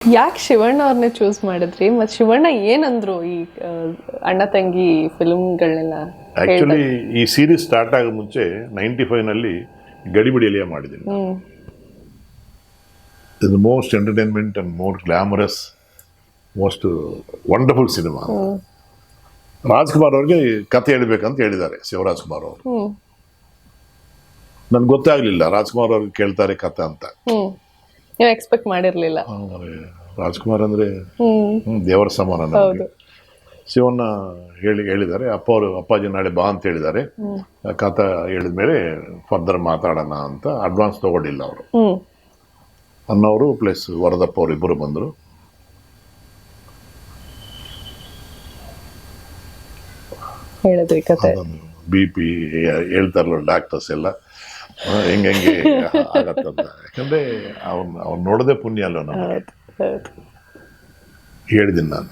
ಯಾಕೆ ಶಿವಣ್ಣ ಅವ್ರನ್ನೇ ಚೂಸ್ ಮಾಡಿದ್ರಿ? ಮತ್ತು ಶಿವಣ್ಣ ಏನಂದ್ರು ಈ ಅಣ್ಣ ತಂಗಿ ಫಿಲ್ಮ್ಗಳನ್ನೆಲ್ಲ? ಆ್ಯಕ್ಚುಲಿ ಈ ಸೀರೀಸ್ ಸ್ಟಾರ್ಟ್ ಆಗೋ ಮುಂಚೆ 95ನಲ್ಲಿ ಗಡಿಬಿಡಿಯಲ್ಲಿಯೇ ಮಾಡಿದ್ದೀನಿ. Is the most entertainment and more glamorous most wonderful cinema. Rajkumar ಅವ್ರಿಗೆ ಕತೆ ಹೇಳ್ಬೇಕಂತ ಹೇಳಿದ್ದಾರೆ ಶಿವರಾಜ್ ಕುಮಾರ್ ಅವರು. ನನ್ಗೆ ಗೊತ್ತಾಗ್ಲಿಲ್ಲ ರಾಜ್ಕುಮಾರ್ ಅವ್ರಿಗೆ ಕೇಳ್ತಾರೆ ಕತೆ ಅಂತ. ನೀವು ಎಕ್ಸ್ಪೆಕ್ಟ್ ಮಾಡಿರ್ಲಿಲ್ಲ? ರಾಜ್ಕುಮಾರ್ ಅಂದ್ರೆ ದೇವರ ಸಮಾನ ನಮಗೆ. ಶಿವಣ್ಣ ಹೇಳಿದ್ದಾರೆ, ಅಪ್ಪಾಜಿ ನಾಳೆ ಬಾ ಅಂತ ಹೇಳಿದ್ದಾರೆ, ಕಥೆ ಹೇಳಿದ್ಮೇಲೆ ಫರ್ದರ್ ಮಾತಾಡೋಣ ಅಂತ. ಅಡ್ವಾನ್ಸ್ ತಗೊಂಡಿಲ್ಲ ಅವರು. ಅನ್ನೋರು ಪ್ಲಸ್ ವರದಪ್ಪ ಅವರು ಇಬ್ಬರು ಬಂದರು. ಹೇಳಿದ್ರಿ ಕತೆ. BP ಹೇಳ್ತಾರಲ್ಲ ಡಾಕ್ಟರ್ಸ್ ಎಲ್ಲ ಹೆಂಗೆ ಆಗತ್ತಂತ. ಯಾಕಂದ್ರೆ ಅವ್ನು ನೋಡದೆ ಪುಣ್ಯ ಅಲ್ವ ನಮಗೆ. ಹೇಳಿದ್ದೀನಿ ನಾನು.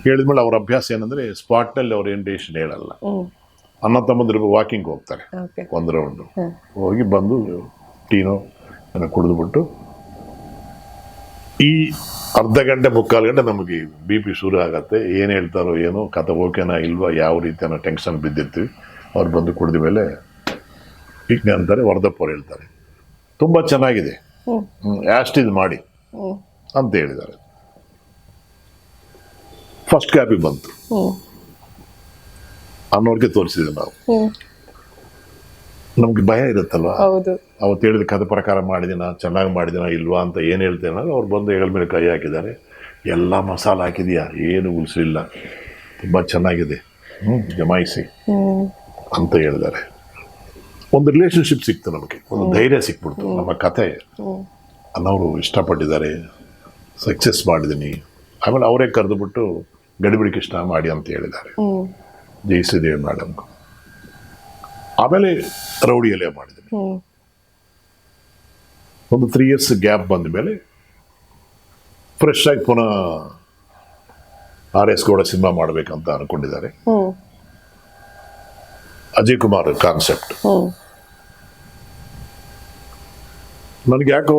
ಹೇಳಿದ್ಮೇಲೆ ಅವ್ರ ಅಭ್ಯಾಸ ಏನಂದ್ರೆ ಸ್ಪಾಟ್ನಲ್ಲಿ ಅವ್ರು ಏನು ಡಿಸಿಷನ್ ಹೇಳಲ್ಲ. ಅಣ್ಣ ತಮ್ಮಂದಿರು ವಾಕಿಂಗ್ ಹೋಗ್ತಾರೆ, ಒಂದು ರೌಂಡು ಹೋಗಿ ಬಂದು ಟೀನೋ ಕುಡಿದ್ಬಿಟ್ಟು ಈ ಅರ್ಧ ಗಂಟೆ ಮುಕ್ಕಾಲು ಗಂಟೆ ನಮಗೆ BP ಶುರು ಆಗತ್ತೆ. ಏನು ಹೇಳ್ತಾರೋ ಏನೋ, ಕತೆ ಓಕೆನಾ ಇಲ್ವಾ, ಯಾವ ರೀತಿ ಅನ್ನೋ ಟೆನ್ಷನ್ ಬಿದ್ದಿರ್ತೀವಿ. ಅವ್ರು ಬಂದು ಕುಡಿದ ಮೇಲೆ ಈಗ ಅಂತಾರೆ, ವರದಪ್ಪ ಅವ್ರು ಹೇಳ್ತಾರೆ ತುಂಬ ಚೆನ್ನಾಗಿದೆ, ಆಸ್ಟಿದ್ ಮಾಡಿ ಅಂತ ಹೇಳಿದ್ದಾರೆ. ಫಸ್ಟ್ ಕಾಪಿ ಬಂತು, ಅನ್ನೋರ್ಗೆ ತೋರಿಸಿದ್ವಿ ನಾವು. ನಮ್ಗೆ ಭಯ ಇರುತ್ತಲ್ವ, ಅವತ್ತು ಹೇಳಿದ ಕಥೆ ಪ್ರಕಾರ ಮಾಡಿದಿನ, ಚೆನ್ನಾಗಿ ಮಾಡಿದಿನ ಇಲ್ವಾ ಅಂತ ಏನು ಹೇಳ್ತೇನೆ. ಅವ್ರು ಬಂದು ಹೆಗಲ ಮೇಲೆ ಕೈ ಹಾಕಿದ್ದಾರೆ. ಎಲ್ಲ ಮಸಾಲೆ ಹಾಕಿದೆಯಾ, ಏನು ಉಳಿಸಿಲ್ಲ, ತುಂಬ ಚೆನ್ನಾಗಿದೆ, ಜಮಾಯಿಸಿ ಅಂತ ಹೇಳಿದ್ದಾರೆ. ಒಂದು ರಿಲೇಷನ್ಶಿಪ್ ಸಿಕ್ತು ನಮಗೆ, ಒಂದು ಧೈರ್ಯ ಸಿಕ್ಬಿಡ್ತು. ನಮ್ಮ ಕತೆ ಅನ್ನೋರು ಇಷ್ಟಪಟ್ಟಿದ್ದಾರೆ, ಸಕ್ಸಸ್ ಮಾಡಿದ್ದೀನಿ. ಆಮೇಲೆ ಅವರೇ ಕರೆದುಬಿಟ್ಟು ಗಡಿಬಿಡಿ ಕೃಷ್ಣ ಮಾಡಿ ಅಂತ ಹೇಳಿದ್ದಾರೆ, ಜಯಶ್ರೀದೇವಿ ಮೇಡಮ್. ಆಮೇಲೆ ರೌಡಿಯಲ್ಲೇ ಮಾಡಿದ್ದೀನಿ. ಒಂದು 3 years ಗ್ಯಾಪ್ ಬಂದ ಮೇಲೆ ಫ್ರೆಶ್ ಆಗಿ ಪುನಃ RS ಗೌಡ ಸಿನಿಮಾ ಮಾಡಬೇಕಂತ ಅನ್ಕೊಂಡಿದ್ದಾರೆ. ಅಜಯ್ ಕುಮಾರ್ ಕಾನ್ಸೆಪ್ಟ್. ನನಗೆ ಯಾಕೋ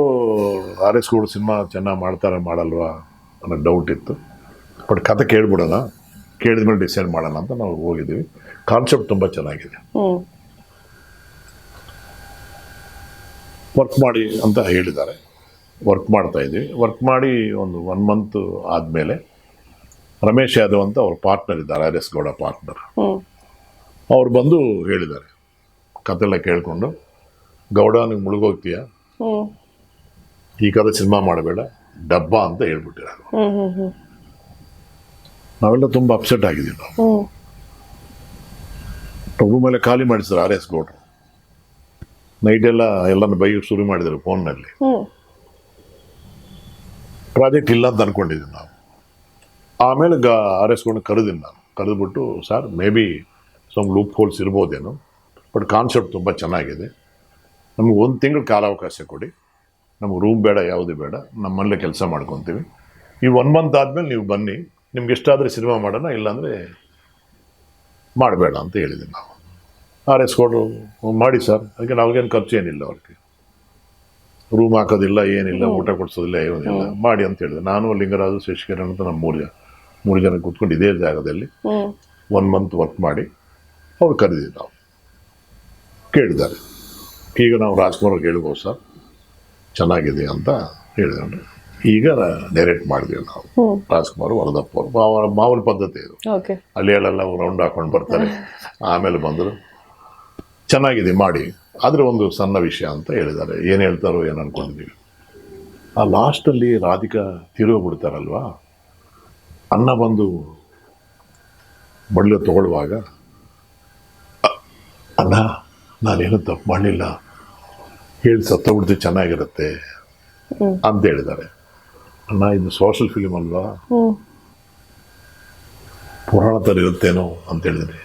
RS ಗೌಡ ಸಿನಿಮಾ ಚೆನ್ನಾಗಿ ಮಾಡ್ತಾರೆ ಮಾಡಲ್ವಾ ಅನ್ನೋ ಡೌಟ್ ಇತ್ತು. ಬಟ್ ಕತೆ ಕೇಳ್ಬಿಡೋಣ, ಕೇಳಿದ್ಮೇಲೆ ಡಿಸೈಡ್ ಮಾಡೋಣ ಅಂತ ನಾವು ಹೋಗಿದ್ದೀವಿ. ಕಾನ್ಸೆಪ್ಟ್ ತುಂಬ ಚೆನ್ನಾಗಿದೆ, ವರ್ಕ್ ಮಾಡಿ ಅಂತ ಹೇಳಿದ್ದಾರೆ. ವರ್ಕ್ ಮಾಡ್ತಾ ಇದ್ದೀವಿ. ವರ್ಕ್ ಮಾಡಿ ಒಂದು 1 month ಆದಮೇಲೆ ರಮೇಶ್ ಯಾದವ್ ಅಂತ ಅವ್ರ ಪಾರ್ಟ್ನರ್ ಇದ್ದಾರೆ, RS ಗೌಡ ಪಾರ್ಟ್ನರ್. ಅವ್ರು ಬಂದು ಹೇಳಿದ್ದಾರೆ, ಕತೆಲ್ಲ ಕೇಳಿಕೊಂಡು, ಗೌಡ ನೀವು ಮುಳುಗೋಗ್ತೀಯ, ಈ ಕತೆ ಸಿನಿಮಾ ಮಾಡಬೇಡ, ಡಬ್ಬ ಅಂತ ಹೇಳ್ಬಿಟ್ಟಿದ್ದಾರೆ. ನಾವೆಲ್ಲ ತುಂಬ ಅಪ್ಸೆಟ್ ಆಗಿದ್ದೀವಿ. ನಾವು ರೂಮಲ್ಲೇ ಖಾಲಿ ಮಾಡಿಸಿದ್ರು RS ಗೌಡ್ರು. ನೈಟೆಲ್ಲ ಎಲ್ಲನೂ ಬೈ ಶುರು ಮಾಡಿದ್ರು ಫೋನ್ನಲ್ಲಿ. ಪ್ರಾಜೆಕ್ಟ್ ಇಲ್ಲ ಅಂತ ಅನ್ಕೊಂಡಿದ್ದೀವಿ ನಾವು. ಆಮೇಲೆ RS ಗೌಡ ಕರೆದಿನಿ ನಾನು. ಕರೆದುಬಿಟ್ಟು, sir may be some loopholes ಇರ್ಬೋದೇನೋ, ಬಟ್ ಕಾನ್ಸೆಪ್ಟ್ ತುಂಬ ಚೆನ್ನಾಗಿದೆ, ನಮಗೆ 1 ತಿಂಗಳು ಕಾಲಾವಕಾಶ ಕೊಡಿ, ನಮಗೆ ರೂಮ್ ಬೇಡ, ಯಾವುದೇ ಬೇಡ, ನಮ್ಮಲ್ಲೇ ಕೆಲಸ ಮಾಡ್ಕೊತೀವಿ. ಈ 1 month ಆದಮೇಲೆ ನೀವು ಬನ್ನಿ, ನಿಮ್ಗೆ ಎಷ್ಟಾದರೆ ಸಿನಿಮಾ ಮಾಡೋಣ, ಇಲ್ಲಾಂದರೆ ಮಾಡಬೇಡ ಅಂತ ಹೇಳಿದ್ವಿ ನಾವು. RS ಗೌಡ್ರು ಮಾಡಿ ಸರ್, ಅದಕ್ಕೆ ನಾವಾಗೇನು ಖರ್ಚು ಏನಿಲ್ಲ, ಅವ್ರಿಗೆ ರೂಮ್ ಹಾಕೋದಿಲ್ಲ, ಏನಿಲ್ಲ, ಊಟ ಕೊಡಿಸೋದಿಲ್ಲ, ಏನಿಲ್ಲ, ಮಾಡಿ ಅಂತ ಹೇಳಿದೆ. ನಾನು, ಲಿಂಗರಾಜು, ಶಶಿಕಿರಣ್ ಅಂತ ನಮ್ಮ 3 ಜನ ಕೂತ್ಕೊಂಡು ಇದೇ ಜಾಗದಲ್ಲಿ 1 month ವರ್ಕ್ ಮಾಡಿ ಅವ್ರು ಕರೆದಿದ್ದು. ನಾವು ಕೇಳಿದ್ದಾರೆ, ಈಗ ನಾವು ರಾಜ್ಕುಮಾರ್ ಅವ್ರಿಗೆ ಹೇಳ್ಬೋದು ಸರ್ ಚೆನ್ನಾಗಿದೆ ಅಂತ ಹೇಳಿದ್ರು. ಈಗ ಡೈರೆಕ್ಟ್ ಮಾಡಿದ್ವಿ ನಾವು. ರಾಜ್ಕುಮಾರ್, ವರದಪ್ಪ ಅವರು ಮಾಮೂಲಿ ಪದ್ಧತಿ ಇದು. ಅಲ್ಲಿ ಹೇಳಲ್ಲ, ರೌಂಡ್ ಹಾಕೊಂಡು ಬರ್ತಾರೆ. ಆಮೇಲೆ ಬಂದರು, ಚೆನ್ನಾಗಿದೆ ಮಾಡಿ, ಆದರೆ ಒಂದು ಸಣ್ಣ ವಿಷಯ ಅಂತ ಹೇಳಿದ್ದಾರೆ. ಏನು ಹೇಳ್ತಾರೋ ಏನು ಅನ್ಕೊಂಡಿದ್ದೀವಿ. ಆ ಲಾಸ್ಟಲ್ಲಿ ರಾಧಿಕಾ ತಿರುಗಿಬಿಡ್ತಾರಲ್ವಾ, ಅನ್ನ ಬಂದು ಬಡ್ಲು ತಗೊಳ್ಳುವಾಗ, ಅಣ್ಣ ನಾನೇನು ತಪ್ಪು ಮಾಡಲಿಲ್ಲ, ಹೇಳಿ ಸತ್ತೋಗ್ಬಿಡ್ತೀವಿ, ಚೆನ್ನಾಗಿರುತ್ತೆ ಅಂತ ಹೇಳಿದ್ದಾರೆ. ಅಣ್ಣ ಇದು ಸೋಷಲ್ ಫಿಲ್ಮ್ ಅಲ್ವಾ, ಪುರಾಣ ಥರ ಇರುತ್ತೇನೋ ಅಂತ ಹೇಳಿದ್ದೀನಿ.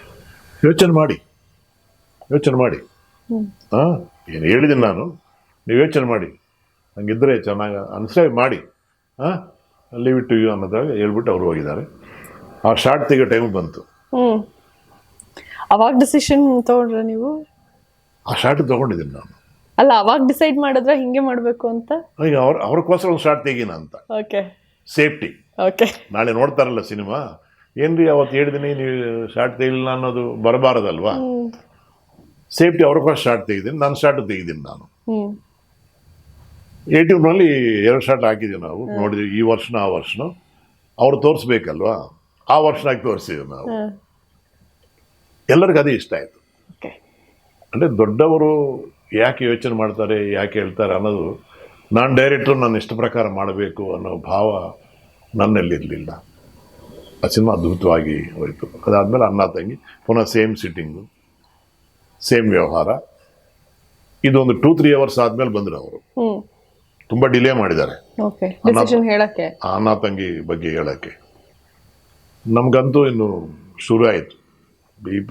ಯೋಚನೆ ಮಾಡಿ ಏನು ಹೇಳಿದ್ದೀನಿ ನಾನು, ನೀವು ಯೋಚನೆ ಮಾಡಿ, ಹಂಗಿದ್ರೆ ಚೆನ್ನಾಗಿ ಅನಿಸ್ರೆ ಮಾಡಿ, ಲೀವ್ ಇಟ್ ಟು ಯು ಅನ್ನೋದ್ರಾಗ ಹೇಳ್ಬಿಟ್ಟು ಅವ್ರು ಹೋಗಿದ್ದಾರೆ. ಆ ಶಾರ್ಟ್ ತೆಗೋ ಟೈಮ್ ಬಂತು. ಅವಾಗ ಡಿಸಿಷನ್ ತಗೊಂಡ್ರೆ ನೀವು? ಆ ಶಾರ್ಟ್ ತೊಗೊಂಡಿದ್ದೀನಿ ನಾನು. ಅಲ್ಲ ಅವಾಗ ಡಿಸೈಡ್ ಮಾಡಿದ್ರೆ ಹಿಂಗೆ ಮಾಡ್ಬೇಕು ಅಂತ. ಈಗ ಅವ್ರಿಗೋಸ್ಕರ ಒಂದು ಶಾರ್ಟ್ ತೆಗೀನ ಅಂತ, ಓಕೆ ಸೇಫ್ಟಿ. ಓಕೆ ನಾಳೆ ನೋಡ್ತಾರಲ್ಲ ಸಿನಿಮಾ, ಏನ್ರಿ ಅವತ್ತು ಹೇಳಿದಿನಿ ನೀವು ಶಾರ್ಟ್ ತೆಗಿಲಿಲ್ಲ ಅನ್ನೋದು ಬರಬಾರದಲ್ವಾ. ಸೇಫ್ಟಿ ಅವ್ರಿಗೋಸ್ಕರ ಶಾರ್ಟ್ ತೆಗೆದೀನಿ, ನಾನು ಶಾರ್ಟ್ ತೆಗೆದೀನಿ. ನಾನು ಹ್ಮ್ 18ರಲ್ಲಿ 2 ಶಾರ್ಟ್ ಹಾಕಿದ್ದೀವಿ ನಾವು, ನೋಡಿದ್ವಿ ಈ ವರ್ಷನ ಆ ವರ್ಷನ. ಅವ್ರು ತೋರಿಸ್ಬೇಕಲ್ವಾ, ಆ ವರ್ಷನಾಗಿ ತೋರಿಸಿದ್ವಿ ನಾವು. ಎಲ್ಲರಿಗೂ ಅದೇ ಇಷ್ಟ ಆಯಿತು. ಓಕೆ ಅಂದರೆ ದೊಡ್ಡವರು ಯಾಕೆ ಯೋಚನೆ ಮಾಡ್ತಾರೆ, ಯಾಕೆ ಹೇಳ್ತಾರೆ ಅನ್ನೋದು, ನಾನು ಡೈರೆಕ್ಟ್ರು ನಾನು ಇಷ್ಟ ಪ್ರಕಾರ ಮಾಡಬೇಕು ಅನ್ನೋ ಭಾವ ನನ್ನಲ್ಲಿರಲಿಲ್ಲ. ಆ ಸಿನಿಮಾ ಅದ್ಭುತವಾಗಿ ಹೋಯಿತು. ಅದಾದಮೇಲೆ ಅಣ್ಣ ತಂಗಿ ಪುನಃ ಸೇಮ್ ಸಿಟ್ಟಿಂಗು, ಸೇಮ್ ವ್ಯವಹಾರ. ಇದೊಂದು 2-3 ಅವರ್ಸ್ ಆದಮೇಲೆ ಬಂದರು ಅವರು. ಹ್ಮ್ ತುಂಬ ಡಿಲೇ ಮಾಡಿದ್ದಾರೆ ಓಕೆ ಡಿಸಿಷನ್ ಹೇಳಕ್ಕೆ. ಆ ಅಣ್ಣ ತಂಗಿ ಬಗ್ಗೆ ಹೇಳೋಕ್ಕೆ. ನಮಗಂತೂ ಇನ್ನು ಶುರು ಆಯಿತು BP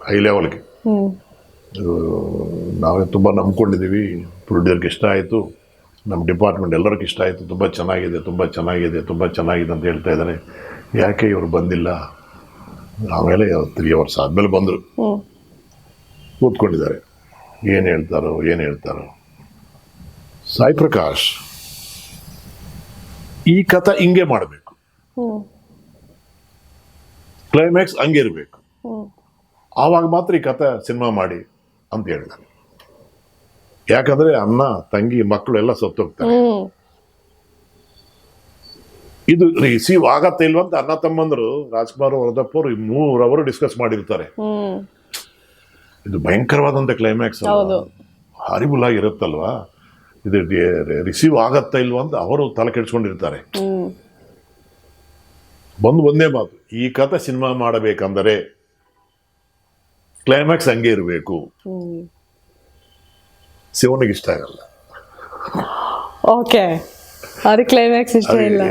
ಹೈ ಲೆವೆಲ್ಗೆ. ಹ್ಮ್ ನಾವೇ ತುಂಬ ನಂಬ್ಕೊಂಡಿದ್ದೀವಿ. ಪ್ರೊಡ್ಯೂಸರ್ಗೆ ಇಷ್ಟ ಆಯಿತು, ನಮ್ಮ ಡಿಪಾರ್ಟ್ಮೆಂಟ್ ಎಲ್ಲರಿಗೂ ಇಷ್ಟ ಆಯಿತು. ತುಂಬ ಚೆನ್ನಾಗಿದೆ, ತುಂಬ ಚೆನ್ನಾಗಿದೆ, ತುಂಬ ಚೆನ್ನಾಗಿದೆ ಅಂತ ಹೇಳ್ತಾ ಇದ್ದಾರೆ. ಯಾಕೆ ಇವರು ಬಂದಿಲ್ಲ? ಆಮೇಲೆ 3 ಅವರ್ಸ್ ಆದಮೇಲೆ ಬಂದರು, ಹ್ಮ್ ಕೂತ್ಕೊಂಡಿದ್ದಾರೆ. ಏನು ಹೇಳ್ತಾರೋ. ಸಾಯಿ ಪ್ರಕಾಶ್, ಈ ಕಥೆ ಹಿಂಗೆ ಮಾಡಬೇಕು, ಹ್ಮ್ ಕ್ಲೈಮ್ಯಾಕ್ಸ್ ಹಂಗೆ ಇರಬೇಕು, ಹ್ಮ್ ಆವಾಗ ಮಾತ್ರ ಈ ಕಥೆ ಸಿನಿಮಾ ಮಾಡಿ ಅಂತ ಹೇಳಿದ್ದಾರೆ. ಯಾಕಂದ್ರೆ ಅಣ್ಣ ತಂಗಿ ಮಕ್ಕಳು ಎಲ್ಲ ಸತ್ತೋಗ್ತಾರೆ. ಹ್ಮ್ ಇದು ರಿಸೀವ್ ಆಗತ್ತೆ ಇಲ್ವಂತ ಅಣ್ಣ ತಮ್ಮಂದ್ರು ರಾಜ್ಕುಮಾರ್ ವರದಪ್ಪ ಅವರು 3 ಅವರು ಡಿಸ್ಕಸ್ ಮಾಡಿರ್ತಾರೆ. ಹ್ಮ್ ಇದು ಭಯಂಕರವಾದಂಥ ಕ್ಲೈಮ್ಯಾಕ್ಸ್, ಹೌದು. ಹಾರಿಬಲ್ ಆಗಿರುತ್ತಲ್ವಾ. ಇದು ರಿಸೀವ್ ಆಗತ್ತಾ ಇಲ್ವಾ ಅಂತ ಅವರು ತಲೆ ಕೆಡ್ಸ್ಕೊಂಡಿರ್ತಾರೆ. ಹ್ಮ್ ಒಂದೇ ಮಾತು, ಈ ಕಥೆ ಸಿನಿಮಾ ಮಾಡಬೇಕಂದರೆ ಕ್ಲೈಮ್ಯಾಕ್ಸ್ ಹಂಗೆ ಇರಬೇಕು. ಹ್ಮ್ ಶಿವನಿಗೆ ಇಷ್ಟ ಆಗಲ್ಲ ಓಕೆ, ಅದು ಕ್ಲೈಮ್ಯಾಕ್ಸ್ ಇಷ್ಟ ಇಲ್ಲ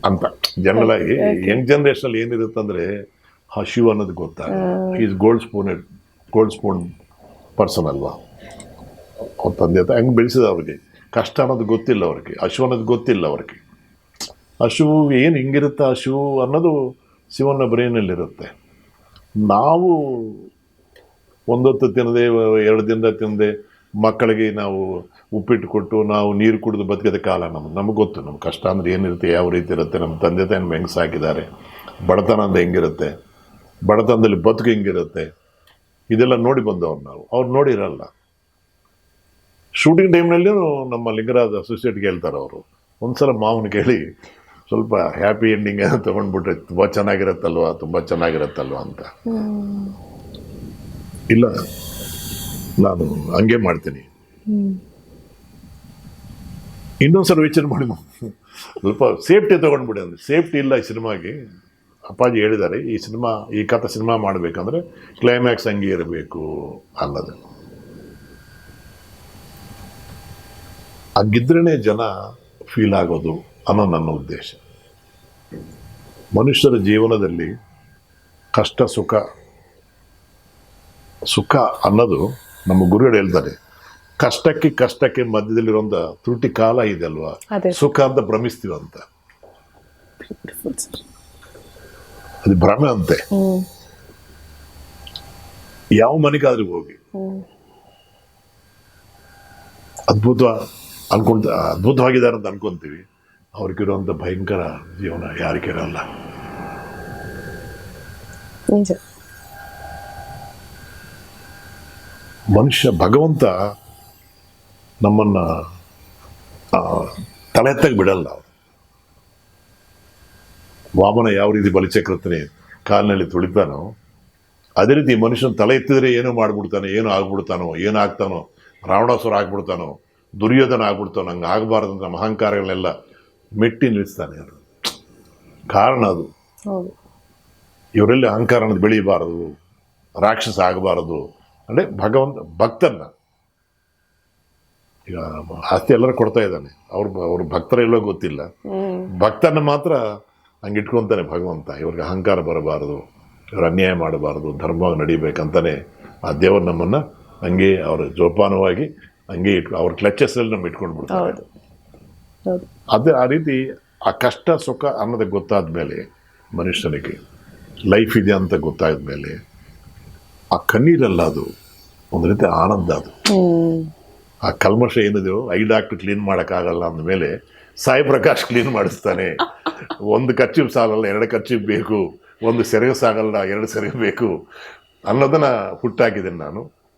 ಅಂತ. ಜನರಲ್ ಆಗಿ ಯಂಗ್ ಜನರೇಷನ್ ಏನಿರುತ್ತಂದ್ರೆ ಆ ಶಿವ ಅನ್ನೋದು ಗೊತ್ತಾಗ ಈಸ್ ಗೋಲ್ಡ್ ಸ್ಪೂನ್ ಪರ್ಸನ್ ಅಲ್ವಾ. ಅವ್ರ ತಂದೆ ತಾಯಿ ಹಂಗೆ ಬೆಳೆಸಿದ, ಅವ್ರಿಗೆ ಕಷ್ಟ ಅನ್ನೋದು ಗೊತ್ತಿಲ್ಲ, ಅವ್ರಿಗೆ ಹಶು ಅನ್ನೋದು ಗೊತ್ತಿಲ್ಲ. ಅವ್ರಿಗೆ ಹಶು ಏನು ಹಿಂಗಿರುತ್ತೆ ಹಶು ಅನ್ನೋದು ಶಿವನ ಬ್ರೈನಲ್ಲಿರುತ್ತೆ. ನಾವು ಒಂದೊತ್ತು ತಿನ್ನದೆ 2 ದಿನದ ತಿನ್ನದೆ ಮಕ್ಕಳಿಗೆ ನಾವು ಉಪ್ಪಿಟ್ಟು ಕೊಟ್ಟು ನಾವು ನೀರು ಕುಡಿದು ಬದುಕಿದ ಕಾಲ ನಮಗೆ ಗೊತ್ತು. ನಮ್ಮ ಕಷ್ಟ ಅಂದರೆ ಏನಿರುತ್ತೆ, ಯಾವ ರೀತಿ ಇರುತ್ತೆ, ನಮ್ಮ ತಂದೆ ತಾಯಿ ಹೆಂಗೆ ಸಾಕಿದ್ದಾರೆ, ಬಡತನ ಅಂದರೆ ಹೆಂಗಿರುತ್ತೆ, ಬಡತನದಲ್ಲಿ ಬದುಕು ಹೆಂಗಿರುತ್ತೆ, ಇದೆಲ್ಲ ನೋಡಿ ಬಂದವ್ರು ನಾವು. ಅವ್ರು ನೋಡಿರಲ್ಲ. ಶೂಟಿಂಗ್ ಟೈಮ್ನಲ್ಲಿ ನಮ್ಮ ಲಿಂಗರಾಜ್ ಅಸೋಸಿಯೇಟ್ಗೆ ಹೇಳ್ತಾರೆ ಅವರು, ಒಂದ್ಸಲ ಮಾವನ ಕೇಳಿ ಸ್ವಲ್ಪ ಹ್ಯಾಪಿ ಎಂಡಿಂಗ್ ತೊಗೊಂಡ್ಬಿಟ್ರೆ ತುಂಬ ಚೆನ್ನಾಗಿರುತ್ತಲ್ವ ಅಂತ. ಇಲ್ಲ, ನಾನು ಹಂಗೆ ಮಾಡ್ತೀನಿ. ಇನ್ನೊಂದ್ಸಲ ವಿಚಾರ ಮಾಡಿ ಸ್ವಲ್ಪ ಸೇಫ್ಟಿ ತೊಗೊಂಡ್ಬಿಡಿ ಅಂದರೆ, ಸೇಫ್ಟಿ ಇಲ್ಲ ಈ ಸಿನಿಮಾಗೆ. ಅಪ್ಪಾಜಿ ಹೇಳಿದ್ದಾರೆ, ಈ ಕಥೆ ಸಿನಿಮಾ ಮಾಡಬೇಕಂದ್ರೆ ಕ್ಲೈಮ್ಯಾಕ್ಸ್ ಹಂಗೆ ಇರಬೇಕು ಅನ್ನೋದು. ಹಾಗಿದ್ರೇ ಜನ ಫೀಲ್ ಆಗೋದು ಅನ್ನೋ ನನ್ನ ಉದ್ದೇಶ. ಮನುಷ್ಯರ ಜೀವನದಲ್ಲಿ ಕಷ್ಟ ಸುಖ ಅನ್ನೋದು ನಮ್ಮ ಗುರುಗಳು ಹೇಳ್ತಾರೆ, ಕಷ್ಟಕ್ಕೆ ಮಧ್ಯದಲ್ಲಿರೋಂಥ ತ್ರುಟಿ ಕಾಲ ಇದೆ ಅಲ್ವಾ, ಸುಖ ಅಂತ ಭ್ರಮಿಸ್ತೀವಂತ. ಅದು ಭ್ರಮೆ ಅಂತೆ. ಯಾವ ಮನೆಗಾದ್ರೂ ಹೋಗಿ ಅದ್ಭುತವಾಗಿದ್ದಾರೆ ಅಂತ ಅನ್ಕೊಂತೀವಿ, ಅವ್ರಿಗಿರುವಂಥ ಭಯಂಕರ ಜೀವನ ಯಾರಿಗಿರಲ್ಲ. ಭಗವಂತ ನಮ್ಮನ್ನ ತಲೆ ಎತ್ತಾಗಿ ಬಿಡಲ್ಲ. ವಾಮನ ಯಾವ ರೀತಿ ಬಲಿಚಕ್ರತನೇ ಕಾಲಿನಲ್ಲಿ ತುಳಿತಾನೋ, ಅದೇ ರೀತಿ ಮನುಷ್ಯನ ತಲೆ ಎತ್ತಿದ್ರೆ ಏನೋ ಮಾಡ್ಬಿಡ್ತಾನೆ, ಏನೋ ಆಗ್ಬಿಡ್ತಾನೋ, ಏನಾಗ್ತಾನೋ, ರಾವಣಾಸುರ ಆಗ್ಬಿಡ್ತಾನೋ, ದುರ್ಯೋಧನ ಆಗ್ಬಿಡ್ತಾನೋ. ಹಂಗೆ ಆಗಬಾರ್ದಂತ ಅಹಂಕಾರಗಳನ್ನೆಲ್ಲ ಮೆಟ್ಟಿ ನಿಲ್ಲಿಸ್ತಾನೆ. ಅದು ಕಾರಣ. ಅದು ಇವರಲ್ಲಿ ಅಹಂಕಾರ ಅನ್ನೋದು ಬೆಳೀಬಾರದು, ರಾಕ್ಷಸ ಆಗಬಾರದು. ಅಂದರೆ ಭಕ್ತನ್ನ ಈಗ ಆಸ್ತಿ ಎಲ್ಲರೂ ಕೊಡ್ತಾ ಇದ್ದಾನೆ, ಅವ್ರ ಭಕ್ತರ ಎಲ್ಲೋ ಗೊತ್ತಿಲ್ಲ, ಭಕ್ತನ ಮಾತ್ರ ಹಂಗೆ ಇಟ್ಕೊತಾನೆ ಭಗವಂತ. ಇವ್ರಿಗೆ ಅಹಂಕಾರ ಬರಬಾರದು, ಇವ್ರು ಅನ್ಯಾಯ ಮಾಡಬಾರದು, ಧರ್ಮವಾಗಿ ನಡಿಬೇಕಂತಾನೆ ಆ ದೇವರು ನಮ್ಮನ್ನು ಹಂಗೆ ಅವ್ರ ಜೋಪಾನವಾಗಿ ಹಂಗೆ ಅವ್ರ ಕ್ಲಚಸ್ಸಲ್ಲಿ ನಮ್ಮ ಇಟ್ಕೊಂಡು ಬಿಡ್ತಾರೆ. ಅದೇ ಆ ರೀತಿ ಆ ಕಷ್ಟ ಸುಖ ಅನ್ನೋದು ಗೊತ್ತಾದ ಮೇಲೆ, ಮನುಷ್ಯನಿಗೆ ಲೈಫ್ ಇದೆ ಅಂತ ಗೊತ್ತಾದ ಮೇಲೆ, ಆ ಕಣ್ಣೀರಲ್ಲ ಅದು ಒಂದು ರೀತಿ ಆನಂದ ಅದು. ಹ್ಮ್ ಆ ಕಲ್ಮಶ ಏನಿದೆಯೋ ಐ ಡಾಕ್ಟರ್ ಕ್ಲೀನ್ ಮಾಡೋಕ್ಕಾಗಲ್ಲ ಅಂದಮೇಲೆ ಸಾಯಿ ಪ್ರಕಾಶ್ ಕ್ಲೀನ್ ಮಾಡಿಸ್ತಾನೆ. ಒಂದು ಕರ್ಚೀಫ್ ಸಾಲಲ್ಲ, 2 ಕರ್ಚೀಫ್ ಬೇಕು, ಒಂದು ಸೆರಗು ಸಾಗಲ್ಲ, 2 ಸೆರಗು ಬೇಕು ಅನ್ನೋದನ್ನ ಹುಟ್ಟಾಕಿದ್ದೀನಿ ನಾನು.